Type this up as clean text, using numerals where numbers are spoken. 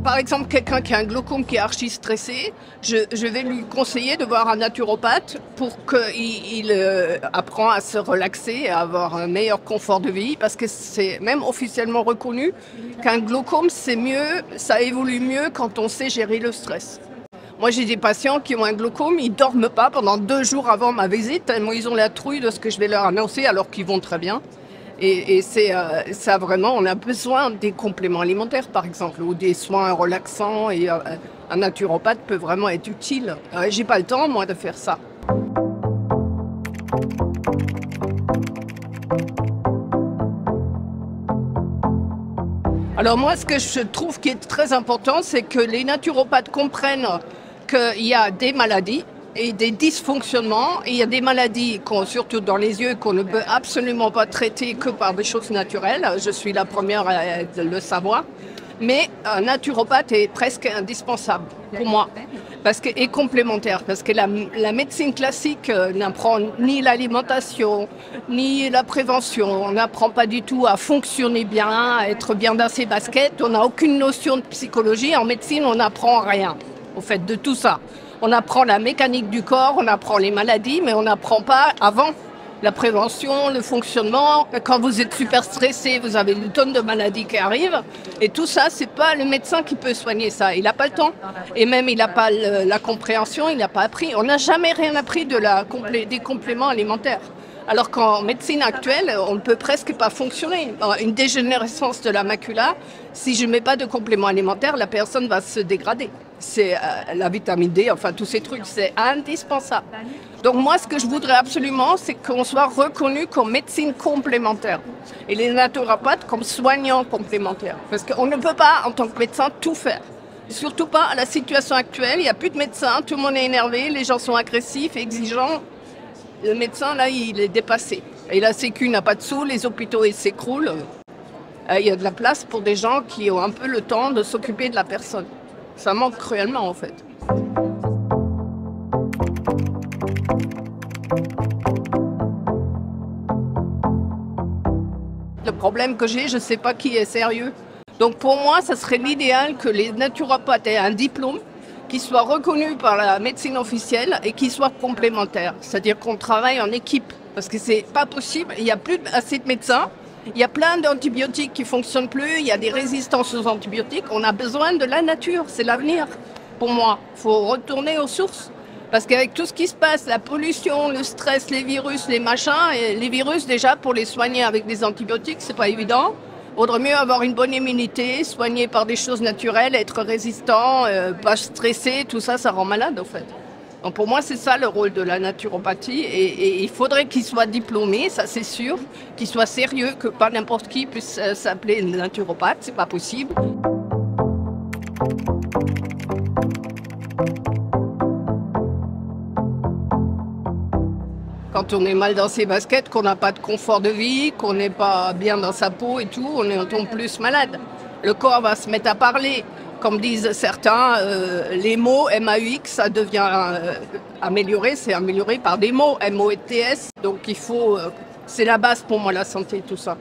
par exemple, quelqu'un qui a un glaucome qui est archi stressé, je vais lui conseiller de voir un naturopathe pour qu'il apprend à se relaxer, à avoir un meilleur confort de vie, parce que c'est même officiellement reconnu qu'un glaucome, c'est mieux, ça évolue mieux quand on sait gérer le stress. Moi, j'ai des patients qui ont un glaucome, ils dorment pas pendant 2 jours avant ma visite, tellement ils ont la trouille de ce que je vais leur annoncer, alors qu'ils vont très bien. Et c'est ça vraiment, on a besoin des compléments alimentaires, par exemple, ou des soins relaxants. Et un naturopathe peut vraiment être utile. J'ai pas le temps, moi, de faire ça. Alors moi, ce que je trouve qui est très important, c'est que les naturopathes comprennent qu'il y a des maladies et des dysfonctionnements. Et il y a des maladies, surtout dans les yeux, qu'on ne peut absolument pas traiter que par des choses naturelles. Je suis la première à le savoir. Mais un naturopathe est presque indispensable pour moi et complémentaire. Parce que la médecine classique n'apprend ni l'alimentation, ni la prévention. On n'apprend pas du tout à fonctionner bien, à être bien dans ses baskets. On n'a aucune notion de psychologie. En médecine, on n'apprend rien au fait de tout ça. On apprend la mécanique du corps, on apprend les maladies, mais on n'apprend pas avant la prévention, le fonctionnement. Quand vous êtes super stressé, vous avez une tonne de maladies qui arrivent. Et tout ça, c'est pas le médecin qui peut soigner ça. Il n'a pas le temps. Et même, il n'a pas la compréhension, il n'a pas appris. On n'a jamais rien appris des compléments alimentaires. Alors qu'en médecine actuelle, on ne peut presque pas fonctionner. Une dégénérescence de la macula, si je ne mets pas de complément alimentaire, la personne va se dégrader. C'est la vitamine D, enfin tous ces trucs, c'est indispensable. Donc moi, ce que je voudrais absolument, c'est qu'on soit reconnu comme médecine complémentaire. Et les naturopathes comme soignants complémentaires. Parce qu'on ne peut pas, en tant que médecin, tout faire. Surtout pas à la situation actuelle, il n'y a plus de médecins, tout le monde est énervé, les gens sont agressifs, exigeants. Le médecin, là, il est dépassé. Et la Sécu n'a pas de sous, les hôpitaux, ils s'écroulent. Il y a de la place pour des gens qui ont un peu le temps de s'occuper de la personne. Ça manque cruellement, en fait. Le problème que j'ai, je ne sais pas qui est sérieux. Donc pour moi, ça serait l'idéal que les naturopathes aient un diplôme qui soit reconnu par la médecine officielle et qui soit complémentaire. C'est-à-dire qu'on travaille en équipe. Parce que c'est pas possible, il n'y a plus assez de médecins, il y a plein d'antibiotiques qui ne fonctionnent plus, il y a des résistances aux antibiotiques. On a besoin de la nature, c'est l'avenir pour moi. Il faut retourner aux sources. Parce qu'avec tout ce qui se passe, la pollution, le stress, les virus, les machins, et les virus déjà pour les soigner avec des antibiotiques, c'est pas évident. Vaudrait mieux avoir une bonne immunité, soigner par des choses naturelles, être résistant, pas stressé, tout ça, ça rend malade en fait. Donc pour moi, c'est ça le rôle de la naturopathie et il faudrait qu'il soit diplômé, ça c'est sûr, qu'il soit sérieux, que pas n'importe qui puisse s'appeler naturopathe, c'est pas possible. Quand on est mal dans ses baskets, qu'on n'a pas de confort de vie, qu'on n'est pas bien dans sa peau et tout, on tombe plus malade. Le corps va se mettre à parler. Comme disent certains, les mots MAUX, ça devient amélioré, c'est amélioré par des mots, MOTS. Donc il faut, c'est la base pour moi, la santé, tout ça.